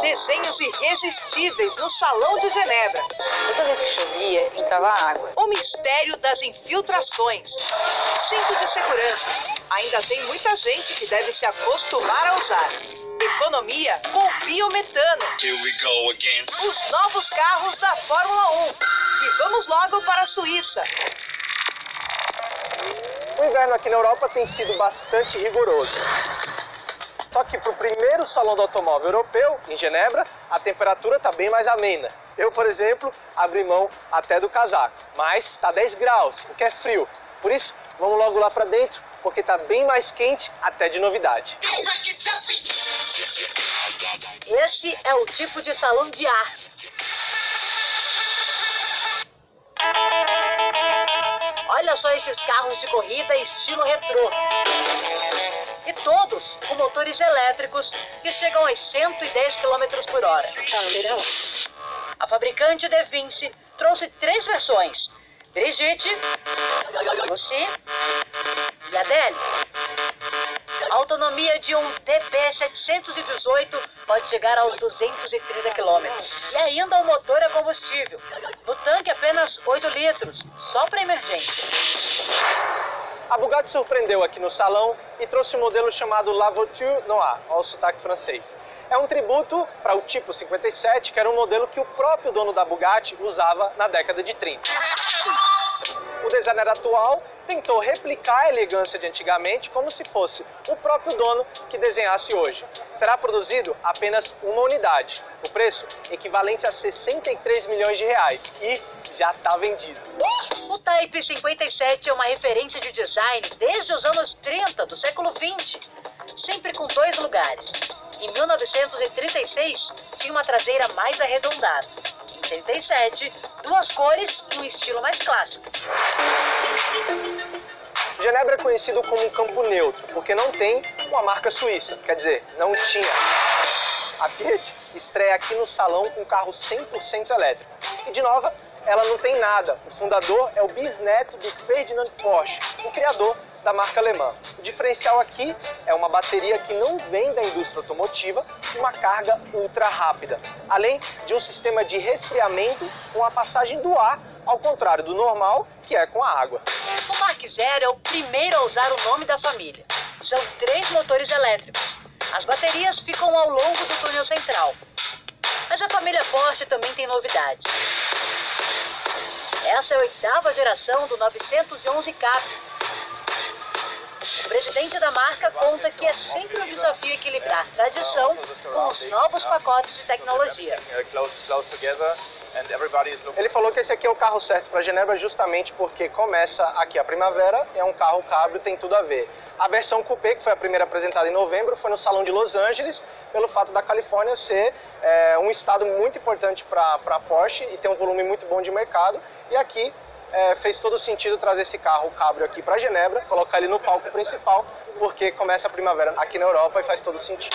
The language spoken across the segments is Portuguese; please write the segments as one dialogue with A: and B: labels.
A: Desenhos irresistíveis no Salão de Genebra.
B: Toda vez que chovia, entrava água.
A: O mistério das infiltrações. Cinto de segurança. Ainda tem muita gente que deve se acostumar a usar. Economia com biometano.
C: Here we go again.
A: Os novos carros da Fórmula 1. E vamos logo para a Suíça.
D: O inverno aqui na Europa tem sido bastante rigoroso. Só que para o primeiro salão do automóvel europeu, em Genebra, a temperatura está bem mais amena. Eu, por exemplo, abri mão até do casaco, mas está 10 graus, o que é frio. Por isso, vamos logo lá para dentro, porque está bem mais quente até de novidade.
A: Esse é o tipo de salão de arte. Olha só esses carros de corrida estilo retrô. E todos com motores elétricos que chegam aos 110 km por hora. A fabricante De Vinci trouxe 3 versões: Brigitte, Lucy e Adele. A autonomia de um DB718 pode chegar aos 230 km. E ainda o motor a combustível. No tanque apenas 8 litros, só para emergência.
D: A Bugatti surpreendeu aqui no salão e trouxe um modelo chamado La Voiture Noire, ao sotaque francês. É um tributo para o tipo 57, que era um modelo que o próprio dono da Bugatti usava na década de 30. O designer atual tentou replicar a elegância de antigamente como se fosse o próprio dono que desenhasse hoje. Será produzido apenas uma unidade. O preço equivalente a 63 milhões de reais e já está vendido.
A: O Type 57 é uma referência de design desde os anos 30 do século 20, sempre com 2 lugares. Em 1936, tinha uma traseira mais arredondada. Em 37, 2 cores e um estilo mais clássico.
D: Genebra é conhecido como um campo neutro, porque não tem uma marca suíça, quer dizer, não tinha. A Fiat estreia aqui no salão com um carro 100% elétrico. E de nova, ela não tem nada. O fundador é o bisneto do Ferdinand Porsche, o criador da marca alemã. O diferencial aqui é uma bateria que não vem da indústria automotiva e uma carga ultra rápida, além de um sistema de resfriamento com a passagem do ar, ao contrário do normal, que é com a água.
A: O Mark Zero é o primeiro a usar o nome da família. São 3 motores elétricos. As baterias ficam ao longo do túnel central. Mas a família Porsche também tem novidades. Essa é a 8ª geração do 911 Capri. O presidente da marca conta que é sempre um desafio equilibrar tradição com os novos pacotes de tecnologia.
D: Ele falou que esse aqui é o carro certo para Genebra justamente porque começa aqui a primavera, é um carro cabrio, tem tudo a ver. A versão coupé, que foi a primeira apresentada em novembro, foi no Salão de Los Angeles, pelo fato da Califórnia ser um estado muito importante para a Porsche e ter um volume muito bom de mercado. E aqui fez todo sentido trazer esse carro cabrio aqui para Genebra, colocar ele no palco principal, porque começa a primavera aqui na Europa e faz todo sentido.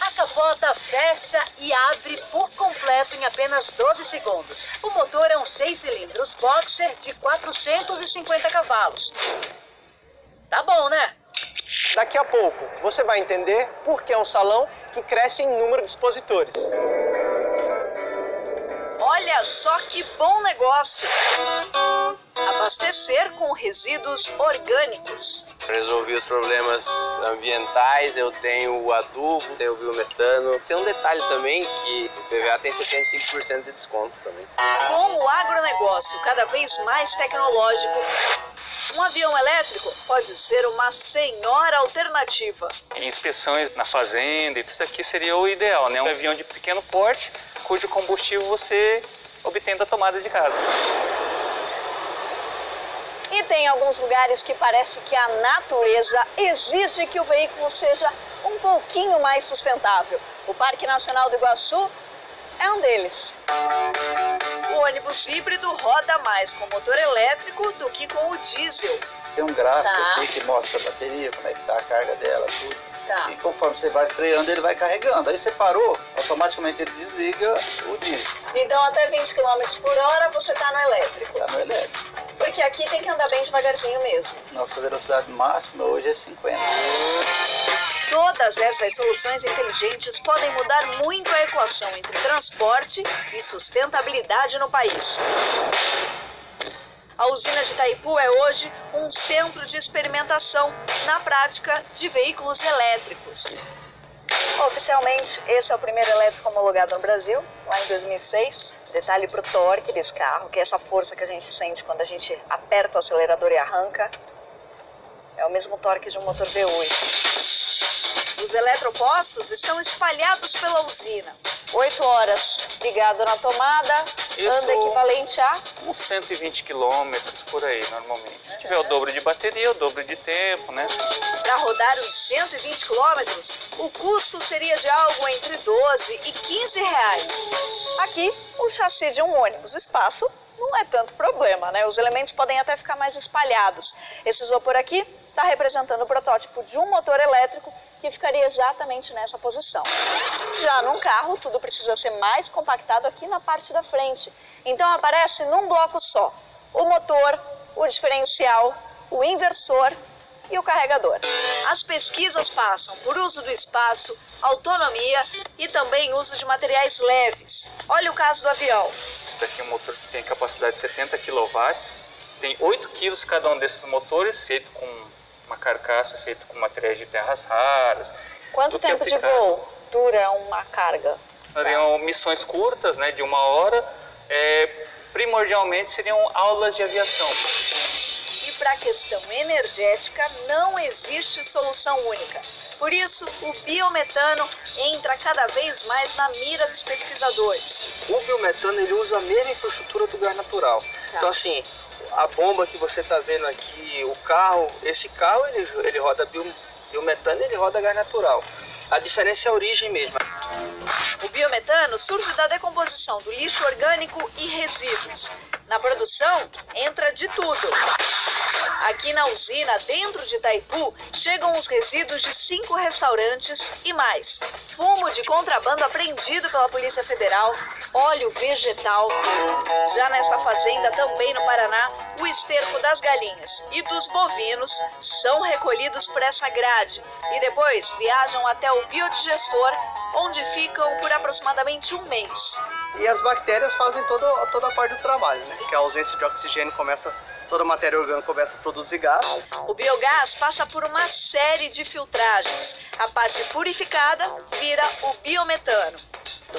A: A capota fecha e abre por completo em apenas 12 segundos. O motor é um 6 cilindros boxer de 450 cavalos. Tá bom, né?
D: Daqui a pouco você vai entender por que é um salão que cresce em número de expositores.
A: Olha só que bom negócio! Abastecer com resíduos orgânicos.
E: Resolvi os problemas ambientais, eu tenho o adubo, tenho o biometano. Tem um detalhe também que o PVA tem 75% de desconto também.
A: Com o agronegócio cada vez mais tecnológico, um avião elétrico pode ser uma senhora alternativa.
F: Em inspeções na fazenda, isso aqui seria o ideal, né? Um avião de pequeno porte, cujo combustível você obtém da tomada de casa.
G: E tem alguns lugares que parece que a natureza exige que o veículo seja um pouquinho mais sustentável. O Parque Nacional do Iguaçu é um deles.
A: O ônibus híbrido roda mais com motor elétrico do que com o diesel.
H: Tem um gráfico aqui que mostra a bateria, como é que tá a carga dela, tudo.
A: Tá.
H: E conforme você vai freando, ele vai carregando. Aí você parou, automaticamente ele desliga o diesel.
G: Então até 20 km por hora você tá no elétrico.
H: Tá no elétrico.
G: Porque aqui tem que andar bem devagarzinho mesmo.
H: Nossa velocidade máxima hoje é 50.
G: Todas essas soluções inteligentes podem mudar muito a equação entre transporte e sustentabilidade no país. A usina de Itaipu é hoje um centro de experimentação na prática de veículos elétricos. Oficialmente, esse é o primeiro elétrico homologado no Brasil, lá em 2006. Detalhe para o torque desse carro, que é essa força que a gente sente quando a gente aperta o acelerador e arranca. É o mesmo torque de um motor V8. Os eletropostos estão espalhados pela usina. 8 horas ligado na tomada, anda equivalente a...
F: uns 120 quilômetros por aí, normalmente. Se tiver o dobro de bateria, o dobro de tempo, né?
G: Para rodar uns 120 quilômetros, o custo seria de algo entre 12 e 15 reais. Aqui, o chassi de um ônibus. Espaço não é tanto problema, né? Os elementos podem até ficar mais espalhados. Esse isopor aqui está representando o protótipo de um motor elétrico que ficaria exatamente nessa posição. Já num carro, tudo precisa ser mais compactado aqui na parte da frente. Então aparece num bloco só o motor, o diferencial, o inversor e o carregador. As pesquisas passam por uso do espaço, autonomia e também uso de materiais leves. Olha o caso do avião.
F: Esse daqui é um motor que tem capacidade de 70 kW. Tem 8 kg cada um desses motores, feito com uma carcaça feita com materiais de terras raras.
G: Quanto tempo de voo dura uma carga?
F: Seriam missões curtas, né, de 1 hora. Primordialmente seriam aulas de aviação.
G: E para a questão energética não existe solução única. Por isso, o biometano entra cada vez mais na mira dos pesquisadores.
D: O biometano ele usa a mesma infraestrutura do gás natural. Então assim, a bomba que você está vendo aqui, o carro, esse carro ele roda biometano e ele roda gás natural. A diferença é a origem mesmo.
G: O biometano surge da decomposição do lixo orgânico e resíduos. Na produção, entra de tudo. Aqui na usina, dentro de Itaipu, chegam os resíduos de 5 restaurantes e mais. Fumo de contrabando apreendido pela Polícia Federal, óleo vegetal. Já nesta fazenda, também no Paraná, o esterco das galinhas e dos bovinos são recolhidos por essa grade e depois viajam até o biodigestor, onde ficam por aproximadamente 1 mês.
D: E as bactérias fazem toda a parte do trabalho, né? Que a ausência de oxigênio toda a matéria orgânica começa a produzir gás.
G: O biogás passa por uma série de filtragens. A parte purificada vira o biometano.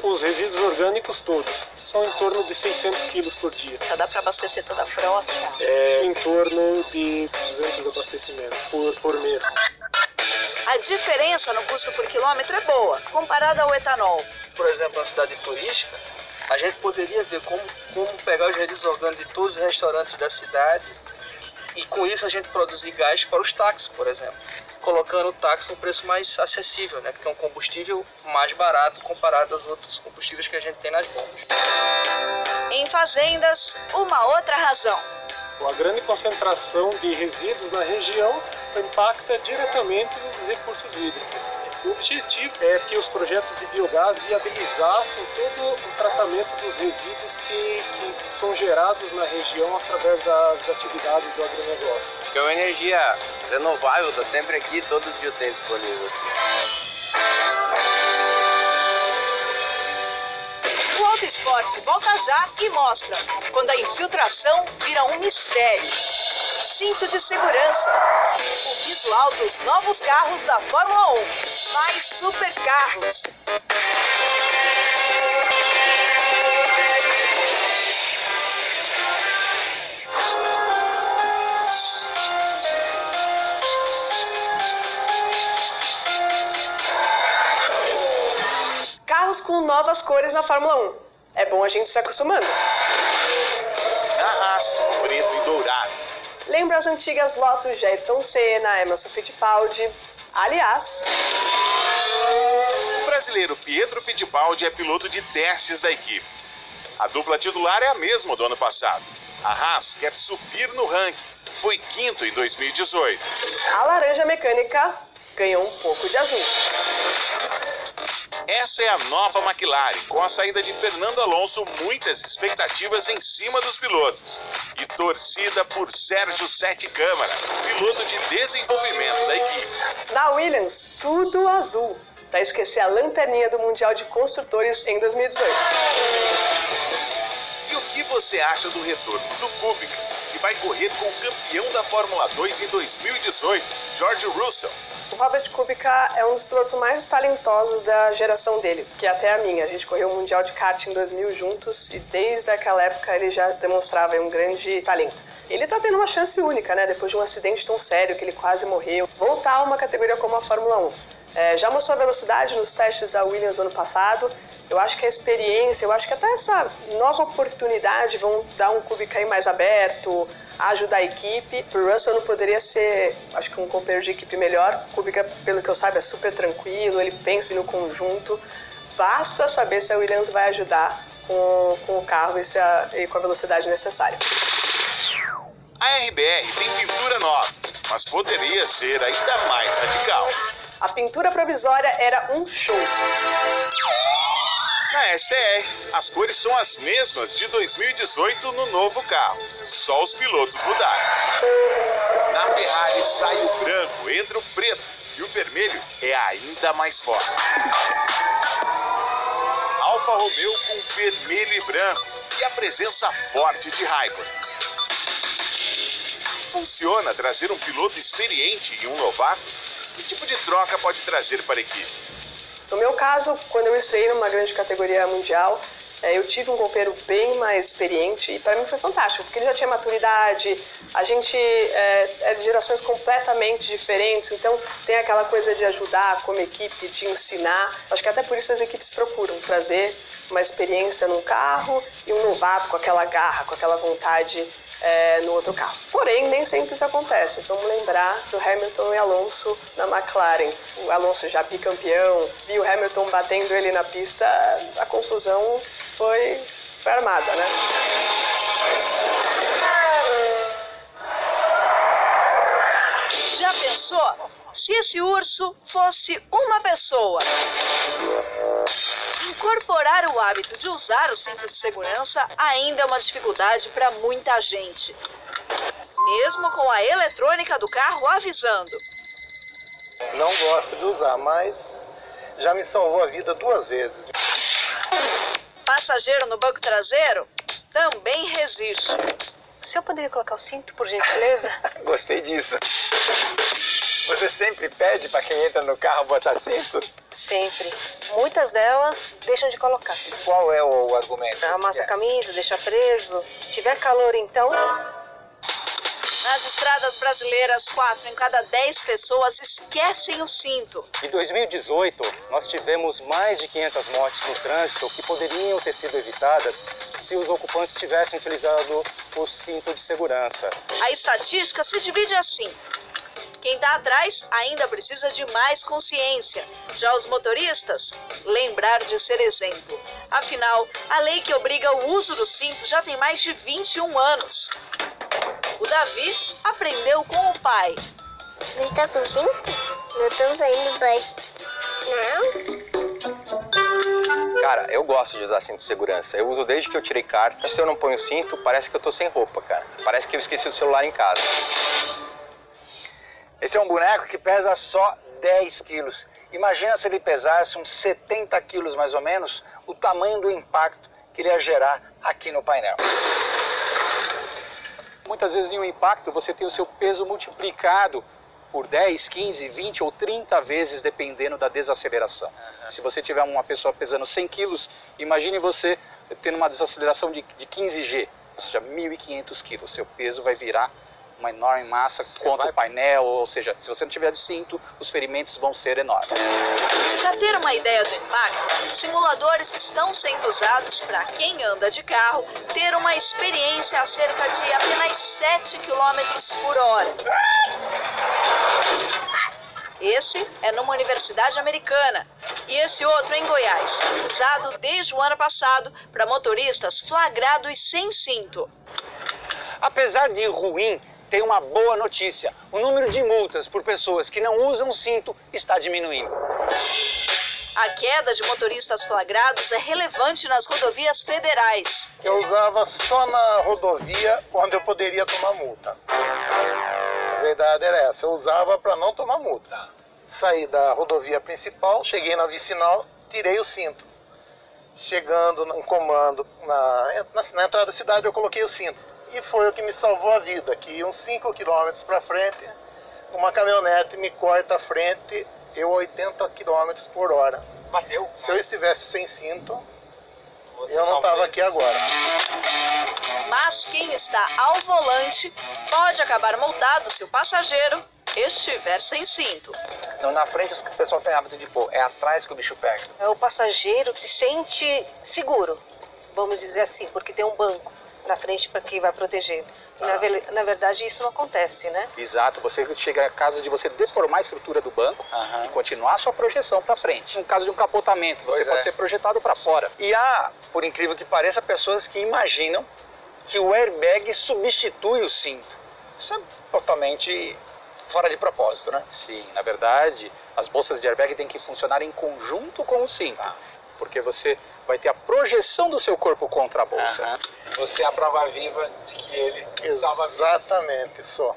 C: Os resíduos orgânicos todos são em torno de 600 quilos por dia.
G: Já dá para abastecer toda a frota?
C: É em torno de 200 abastecimentos por mês.
G: A diferença no custo por quilômetro é boa, comparada ao etanol.
D: Por exemplo, na cidade turística, a gente poderia ver como pegar os resíduos orgânicos de todos os restaurantes da cidade e com isso a gente produzir gás para os táxis, por exemplo. Colocando o táxi a um preço mais acessível, né? Porque é um combustível mais barato comparado aos outros combustíveis que a gente tem nas bombas.
G: Em fazendas, uma outra razão.
C: A grande concentração de resíduos na região impacta diretamente nos recursos hídricos. O objetivo é que os projetos de biogás viabilizassem todo o tratamento dos resíduos que são gerados na região através das atividades do agronegócio.
E: Porque é uma energia renovável, está sempre aqui, todo dia tem disponível.
G: O Auto Esporte volta já e mostra quando a infiltração vira um mistério. Cinto de segurança, o visual dos novos carros da Fórmula 1, mais supercarros.
I: Carros com novas cores na Fórmula 1. É bom a gente se acostumando.
J: Na Haas, preto e dourado.
I: Lembra as antigas Lotus de Ayrton Senna, Emerson Fittipaldi? Aliás...
J: O brasileiro Pietro Fittipaldi é piloto de testes da equipe. A dupla titular é a mesma do ano passado. A Haas quer subir no ranking. Foi quinto em 2018.
I: A laranja mecânica ganhou um pouco de azul.
J: Essa é a nova McLaren, com a saída de Fernando Alonso, muitas expectativas em cima dos pilotos. E torcida por Sérgio Sete Câmara, piloto de desenvolvimento da equipe.
I: Na Williams, tudo azul, para esquecer a lanterninha do Mundial de Construtores em 2018.
J: E o que você acha do retorno do Kubica, que vai correr com o campeão da Fórmula 2 em 2018, George Russell?
I: O Robert Kubica é um dos pilotos mais talentosos da geração dele, que é até a minha. A gente correu o Mundial de Kart em 2000 juntos e desde aquela época ele já demonstrava um grande talento. Ele tá tendo uma chance única, né? Depois de um acidente tão sério que ele quase morreu, voltar a uma categoria como a Fórmula 1. Já mostrou a velocidade nos testes da Williams ano passado. Eu acho que a experiência, eu acho que até essa nova oportunidade vão dar um Kubica aí mais aberto, ajudar a equipe. O Russell não poderia ser, acho que um companheiro de equipe melhor. O Kubica, pelo que eu saiba, é super tranquilo, ele pensa no conjunto. Basta saber se a Williams vai ajudar com o carro e com a velocidade necessária.
J: A RBR tem pintura nova, mas poderia ser ainda mais radical.
I: A pintura provisória era um show.
J: Na STR, as cores são as mesmas de 2018 no novo carro, só os pilotos mudaram. Na Ferrari sai o branco, entra o preto e o vermelho é ainda mais forte. Alfa Romeo com vermelho e branco e a presença forte de Raikkonen. Funciona trazer um piloto experiente e um novato? Que tipo de troca pode trazer para a equipe?
I: No meu caso, quando eu estreiei numa grande categoria mundial, eu tive um companheiro bem mais experiente e para mim foi fantástico, porque ele já tinha maturidade, a gente é de gerações completamente diferentes, então tem aquela coisa de ajudar como equipe, de ensinar. Acho que até por isso as equipes procuram trazer uma experiência num carro e um novato com aquela garra, com aquela vontade no outro carro. Porém, nem sempre isso acontece. Vamos lembrar do Hamilton e Alonso na McLaren. O Alonso já bicampeão, viu o Hamilton batendo ele na pista, a confusão foi armada, né?
G: Já pensou? Se esse urso fosse uma pessoa? Incorporar o hábito de usar o cinto de segurança ainda é uma dificuldade para muita gente. Mesmo com a eletrônica do carro avisando.
K: Não gosto de usar, mas já me salvou a vida 2 vezes.
G: Passageiro no banco traseiro também resiste.
B: O senhor poderia colocar o cinto, por gentileza?
K: Gostei disso. Você sempre pede para quem entra no carro botar cinto?
B: Sempre. Muitas delas deixam de colocar.
K: Qual é o argumento?
B: Amassa a camisa, deixa preso. Se tiver calor, então...
G: Nas estradas brasileiras, 4 em cada 10 pessoas esquecem o cinto.
L: Em 2018, nós tivemos mais de 500 mortes no trânsito que poderiam ter sido evitadas se os ocupantes tivessem utilizado o cinto de segurança.
G: A estatística se divide assim. Quem está atrás ainda precisa de mais consciência. Já os motoristas, lembrar de ser exemplo. Afinal, a lei que obriga o uso do cinto já tem mais de 21 anos. O Davi aprendeu com o pai.
M: Você tá com cinto? Eu também, pai. Não?
E: Cara, eu gosto de usar cinto de segurança. Eu uso desde que eu tirei carta. Se eu não ponho cinto, parece que eu tô sem roupa, cara. Parece que eu esqueci o celular em casa.
K: Esse é um boneco que pesa só 10 quilos. Imagina se ele pesasse uns 70 quilos mais ou menos, o tamanho do impacto que ele ia gerar aqui no painel.
L: Muitas vezes em um impacto você tem o seu peso multiplicado por 10, 15, 20 ou 30 vezes dependendo da desaceleração. Se você tiver uma pessoa pesando 100 quilos, imagine você tendo uma desaceleração de 15 G, ou seja, 1.500 quilos. Seu peso vai virar uma enorme massa contra o painel, ou seja, se você não tiver de cinto, os ferimentos vão ser enormes.
G: Para ter uma ideia do impacto, simuladores estão sendo usados para quem anda de carro ter uma experiência a cerca de apenas 7 km por hora. Esse é numa universidade americana e esse outro em Goiás, usado desde o ano passado para motoristas flagrados sem cinto.
K: Apesar de ruim, tem uma boa notícia. O número de multas por pessoas que não usam cinto está diminuindo.
G: A queda de motoristas flagrados é relevante nas rodovias federais.
N: Eu usava só na rodovia onde eu poderia tomar multa. A verdade era essa, eu usava para não tomar multa. Saí da rodovia principal, cheguei na vicinal, tirei o cinto. Chegando no comando na entrada da cidade, eu coloquei o cinto. E foi o que me salvou a vida, que uns 5 quilômetros para frente, uma caminhonete me corta a frente, eu 80 km por hora.
K: Bateu?
N: Se eu estivesse sem cinto, eu não estava aqui agora.
G: Mas quem está ao volante pode acabar multado se o passageiro estiver sem cinto.
K: Então, na frente o pessoal tem hábito de pôr, é atrás que o bicho pega.
B: É o passageiro que se sente seguro, vamos dizer assim, porque tem um banco na frente para que vai proteger. E na verdade isso não acontece, né?
L: Exato, você chega a caso de você deformar a estrutura do banco e continuar a sua projeção para frente. No caso de um capotamento, você pode ser projetado para fora.
K: E há, por incrível que pareça, pessoas que imaginam que o airbag substitui o cinto. Isso é totalmente fora de propósito, né?
L: Sim, na verdade, as bolsas de airbag têm que funcionar em conjunto com o cinto. Porque você vai ter a projeção do seu corpo contra a bolsa.
K: Você é a prova viva de que ele
N: Exatamente, só.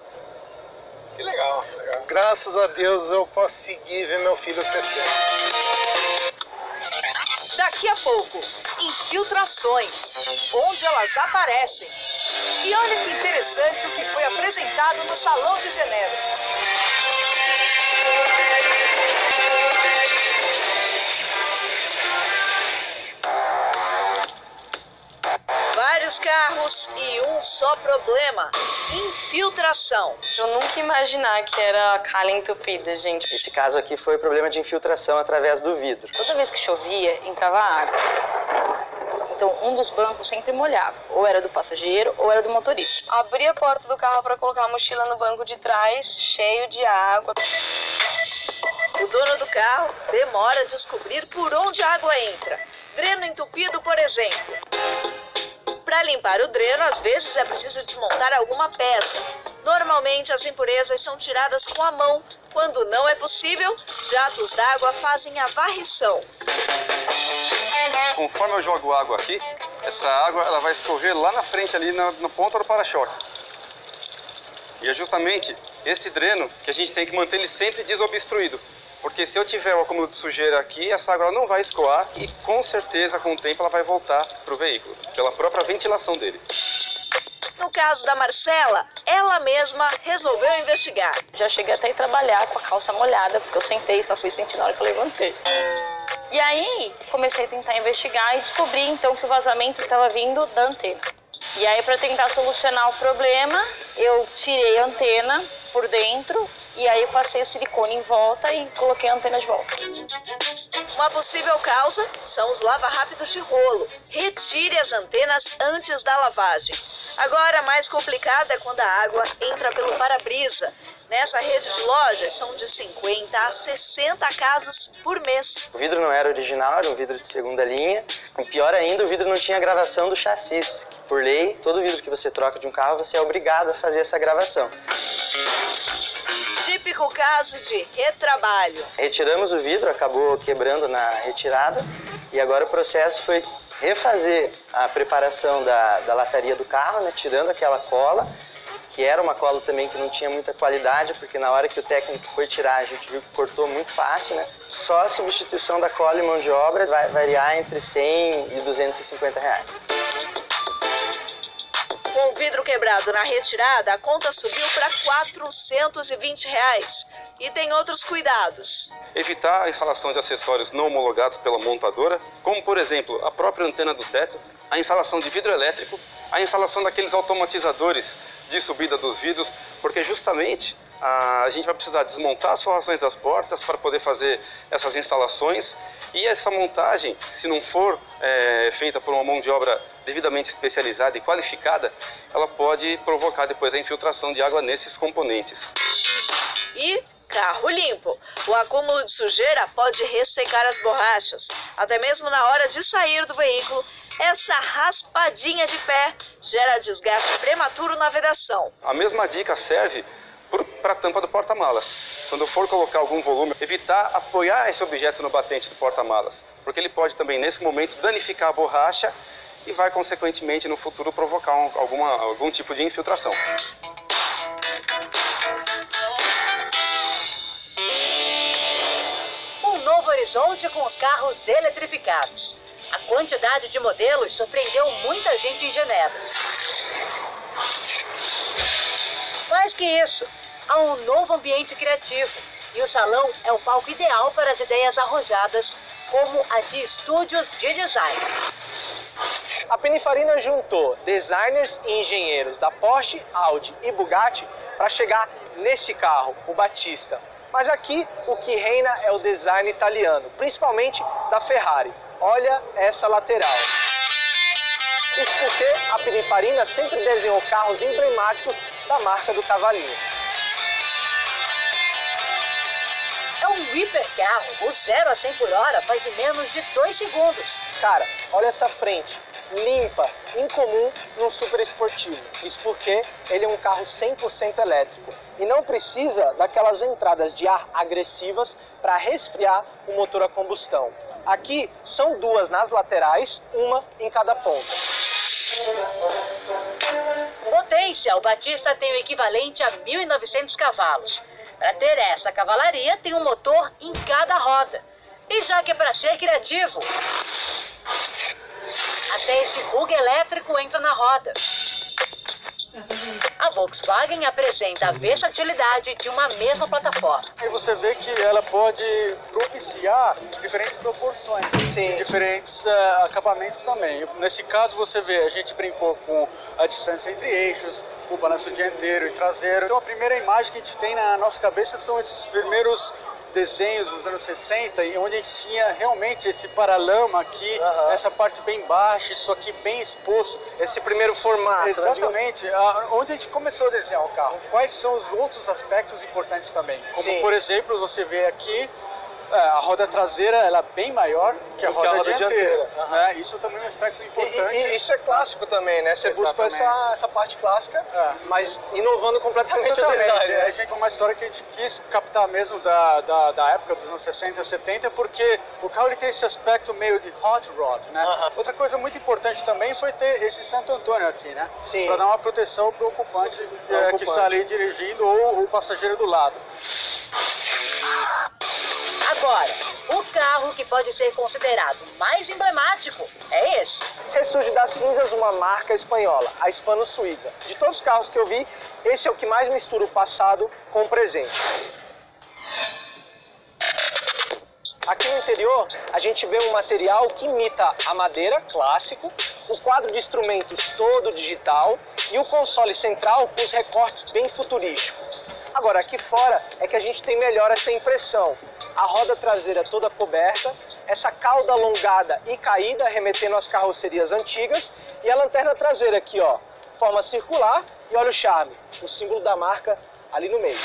K: Que legal, legal.
N: Graças a Deus eu consegui ver meu filho crescer.
G: Daqui a pouco, infiltrações, onde elas aparecem. E olha que interessante o que foi apresentado no Salão de Genebra. Vários carros e um só problema: infiltração.
O: Eu nunca ia imaginar que era calha entupida, gente.
P: Esse caso aqui foi problema de infiltração através do vidro.
O: Toda vez que chovia, entrava água. Então, um dos bancos sempre molhava. Ou era do passageiro, ou era do motorista. Abri a porta do carro para colocar a mochila no banco de trás, cheio de água.
G: O dono do carro demora a descobrir por onde a água entra. Dreno entupido, por exemplo. Para limpar o dreno, às vezes é preciso desmontar alguma peça. Normalmente, as impurezas são tiradas com a mão. Quando não é possível, jatos d'água fazem a varrição.
Q: Conforme eu jogo água aqui, essa água ela vai escorrer lá na frente, ali na ponta do para-choque. E é justamente esse dreno que a gente tem que manter ele sempre desobstruído. Porque se eu tiver o acúmulo de sujeira aqui, essa água não vai escoar e com certeza com o tempo ela vai voltar para o veículo, pela própria ventilação dele.
G: No caso da Marcela, ela mesma resolveu investigar.
O: Já cheguei até a trabalhar com a calça molhada, porque eu sentei, só fui sentir na hora que eu levantei. E aí, comecei a tentar investigar e descobri então que o vazamento estava vindo da antena. E aí, para tentar solucionar o problema, eu tirei a antena por dentro e aí eu passei o silicone em volta e coloquei a antena de volta.
G: Uma possível causa são os lava-rápidos de rolo. Retire as antenas antes da lavagem. Agora, a mais complicada é quando a água entra pelo para-brisa. Nessa rede de lojas, são de 50 a 60 casos por mês.
P: O vidro não era original, era um vidro de segunda linha. E pior ainda, o vidro não tinha gravação do chassi. Por lei, todo vidro que você troca de um carro, você é obrigado a fazer essa gravação.
G: Típico caso de retrabalho.
P: Retiramos o vidro, acabou quebrando na retirada. E agora o processo foi refazer a preparação da lataria do carro, né, tirando aquela cola, que era uma cola também que não tinha muita qualidade, porque na hora que o técnico foi tirar, a gente viu que cortou muito fácil, né? Só a substituição da cola e mão de obra vai variar entre 100 e 250 reais.
G: Com o vidro quebrado na retirada, a conta subiu para 420 reais. E tem outros cuidados.
Q: Evitar a instalação de acessórios não homologados pela montadora, como por exemplo a própria antena do teto, a instalação de vidro elétrico, a instalação daqueles automatizadores de subida dos vidros, porque justamente a gente vai precisar desmontar as forrações das portas para poder fazer essas instalações, e essa montagem, se não for feita por uma mão de obra devidamente especializada e qualificada, ela pode provocar depois a infiltração de água nesses componentes.
G: E carro limpo. O acúmulo de sujeira pode ressecar as borrachas. Até mesmo na hora de sair do veículo, essa raspadinha de pé gera desgaste prematuro na vedação.
Q: A mesma dica serve para a tampa do porta-malas. Quando for colocar algum volume, evitar apoiar esse objeto no batente do porta-malas, porque ele pode também, nesse momento, danificar a borracha e vai, consequentemente, no futuro provocar algum tipo de infiltração.
A: Um novo horizonte com os carros eletrificados. A quantidade de modelos surpreendeu muita gente em Genebra. Mais que isso, há um novo ambiente criativo. E o salão é o palco ideal para as ideias arrojadas, como a de estúdios de design.
D: A Pininfarina juntou designers e engenheiros da Porsche, Audi e Bugatti para chegar nesse carro, o Battista. Mas aqui o que reina é o design italiano, principalmente da Ferrari. Olha essa lateral. Isso porque a Pininfarina sempre desenhou carros emblemáticos da marca do cavalinho.
A: É um hipercarro, o 0 a 100 por hora faz em menos de 2 segundos.
D: Cara, olha essa frente, limpa, incomum num super esportivo. Isso porque ele é um carro 100% elétrico e não precisa daquelas entradas de ar agressivas para resfriar o motor a combustão. Aqui são duas nas laterais, uma em cada ponta.
A: Potência, o Battista tem o equivalente a 1.900 cavalos. Para ter essa cavalaria, tem um motor em cada roda. E já que é para ser criativo, até esse bug elétrico entra na roda. A Volkswagen apresenta a versatilidade de uma mesma plataforma.
L: Aí você vê que ela pode propiciar diferentes proporções, diferentes acabamentos também. Nesse caso você vê, a gente brincou com a distância entre eixos, o balanço dianteiro e traseiro. Então a primeira imagem que a gente tem na nossa cabeça são esses primeiros desenhos dos anos 60, onde a gente tinha realmente esse paralama aqui, essa parte bem baixa, isso aqui bem exposto.
D: Esse primeiro formato.
L: Exatamente, onde a gente começou a desenhar o carro. Quais são os outros aspectos importantes também? Como, por exemplo, você vê aqui, a roda traseira ela é bem maior que a roda dianteira. Né? Isso também é um aspecto importante.
D: E isso é clássico também, né? Você busca essa parte clássica, mas inovando completamente a verdade.
L: A gente tem uma história que a gente quis captar mesmo da época dos anos 60 e 70, porque o carro ele tem esse aspecto meio de hot rod, né? Outra coisa muito importante também foi ter esse Santo Antônio aqui, né? Para dar uma proteção para o ocupante que está ali dirigindo ou o passageiro do lado.
A: Agora, o carro que pode ser considerado mais emblemático é esse.
D: Ressurge das cinzas uma marca espanhola, a Hispano-Suiza. De todos os carros que eu vi, esse é o que mais mistura o passado com o presente. Aqui no interior, a gente vê um material que imita a madeira, clássico, o quadro de instrumentos todo digital e o console central com os recortes bem futurísticos. Agora, aqui fora é que a gente tem melhor essa impressão. A roda traseira toda coberta, essa cauda alongada e caída, remetendo às carrocerias antigas, e a lanterna traseira aqui, ó, forma circular, e olha o charme, o símbolo da marca ali no meio.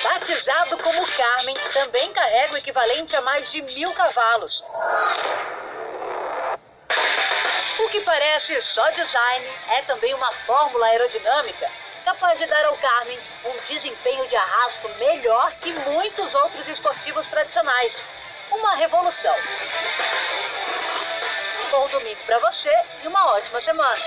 A: Batizado como Carmen, também carrega o equivalente a mais de 1.000 cavalos. O que parece só design é também uma fórmula aerodinâmica capaz de dar ao Carmen um desempenho de arrasto melhor que muitos outros esportivos tradicionais. Uma revolução. Um bom domingo para você e uma ótima semana.